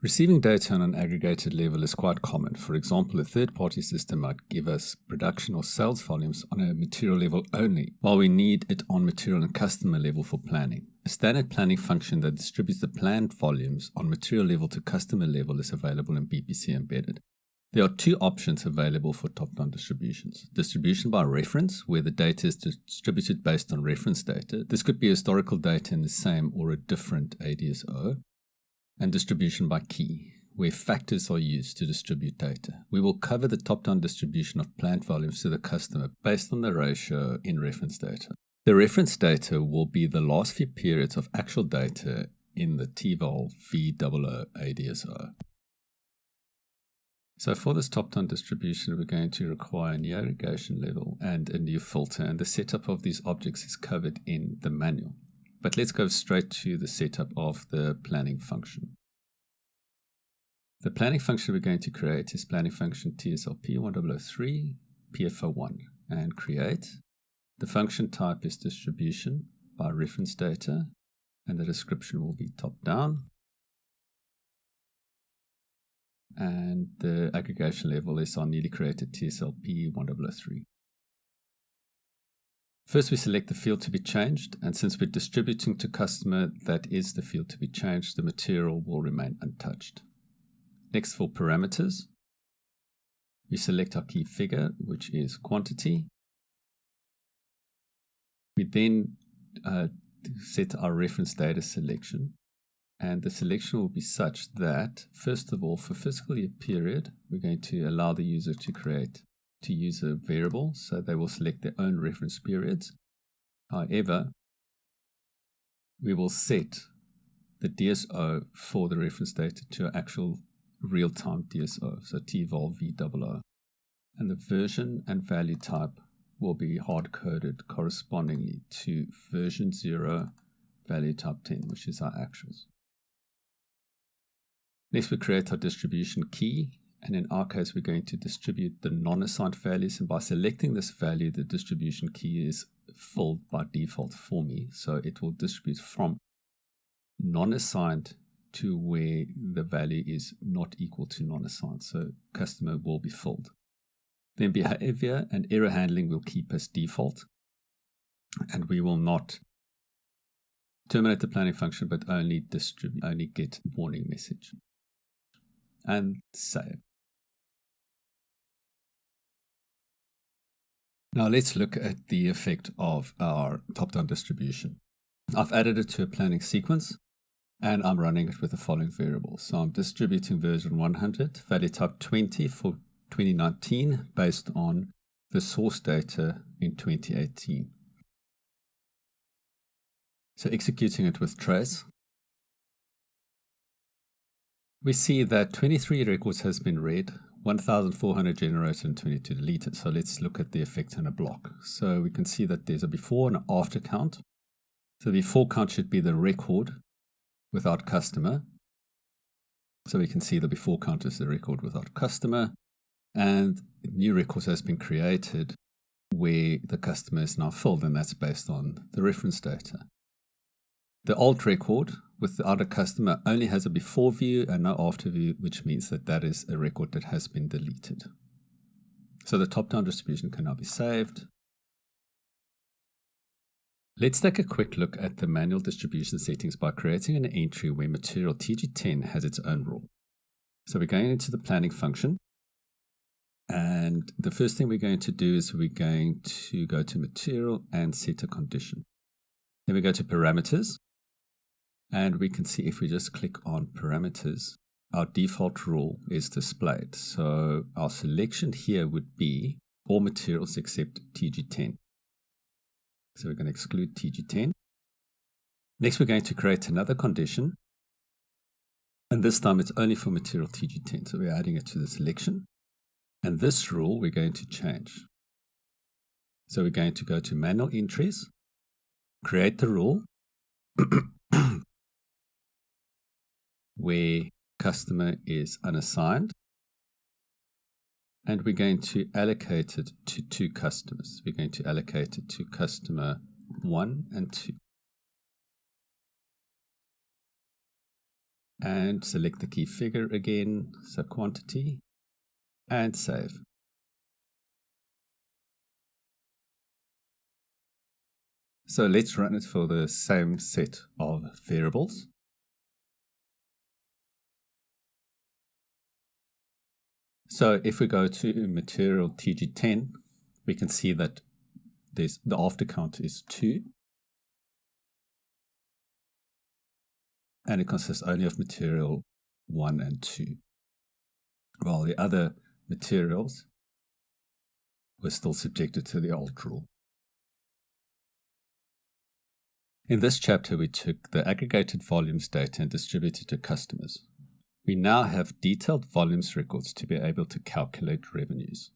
Receiving data on an aggregated level is quite common. For example, a third-party system might give us production or sales volumes on a material level only, while we need it on material and customer level for planning. A standard planning function that distributes the planned volumes on material level to customer level is available in BPC Embedded. There are two options available for top-down distributions. Distribution by reference, where the data is distributed based on reference data. This could be historical data in the same or a different ADSO. And distribution by key, where factors are used to distribute data. We will cover the top-down distribution of plant volumes to the customer based on the ratio in reference data. The reference data will be the last few periods of actual data in the TVOL VWO ADSO. So for this top-down distribution, we're going to require a new aggregation level and a new filter, and the setup of these objects is covered in the manual. But let's go straight to the setup of the planning function. The planning function we're going to create is planning function TSLP 1003 PFO1 and create. The function type is distribution by reference data, and the description will be top-down. And the aggregation level is our newly created TSLP 1003. First, we select the field to be changed, and since we're distributing to customer, that is the field to be changed. The material will remain untouched. Next, for parameters, we select our key figure, which is quantity. We then set our reference data selection, and the selection will be such that, first of all, for fiscal year period, we're going to allow the user to use a variable, so they will select their own reference periods. However, we will set the DSO for the reference data to an actual real-time DSO, so TVOL VWO. And the version and value type will be hard-coded correspondingly to version 0, value type 10, which is our actuals. Next, we create our distribution key. And in our case, we're going to distribute the non-assigned values. And by selecting this value, the distribution key is filled by default for me. So it will distribute from non-assigned to where the value is not equal to non-assigned. So customer will be filled. Then behavior and error handling will keep as default. And we will not terminate the planning function, but only get warning message. And save. Now let's look at the effect of our top-down distribution. I've added it to a planning sequence, and I'm running it with the following variables. So I'm distributing version 100, value type 20 for 2019, based on the source data in 2018. So executing it with trace, we see that 23 records has been read, 1,400 generated and 22 deleted. So let's look at the effect in a block. So we can see that there's a before and an after count. So the before count should be the record without customer. So we can see the before count is the record without customer. And new records has been created where the customer is now filled, and that's based on the reference data. The alt record without a customer only has a before view and no after view, which means that that is a record that has been deleted. So the top-down distribution can now be saved. Let's take a quick look at the manual distribution settings by creating an entry where material TG10 has its own rule. So we're going into the planning function. And the first thing we're going to do is we're going to go to material and set a condition. Then we go to parameters. And we can see if we just click on parameters, our default rule is displayed. So our selection here would be all materials except TG10. So we're going to exclude TG10. Next, we're going to create another condition. And this time it's only for material TG10. So we're adding it to the selection. And this rule we're going to change. So we're going to go to manual entries, create the rule, where customer is unassigned, and we're going to allocate it to two customers. We're going to allocate it to customer 1 and 2. and select the key figure again, so quantity, and save. So let's run it for the same set of variables. So if we go to material TG10, we can see that the after count is 2. And it consists only of material 1 and 2. While the other materials were still subjected to the old rule. In this chapter, we took the aggregated volumes data and distributed to customers. We now have detailed volumes records to be able to calculate revenues.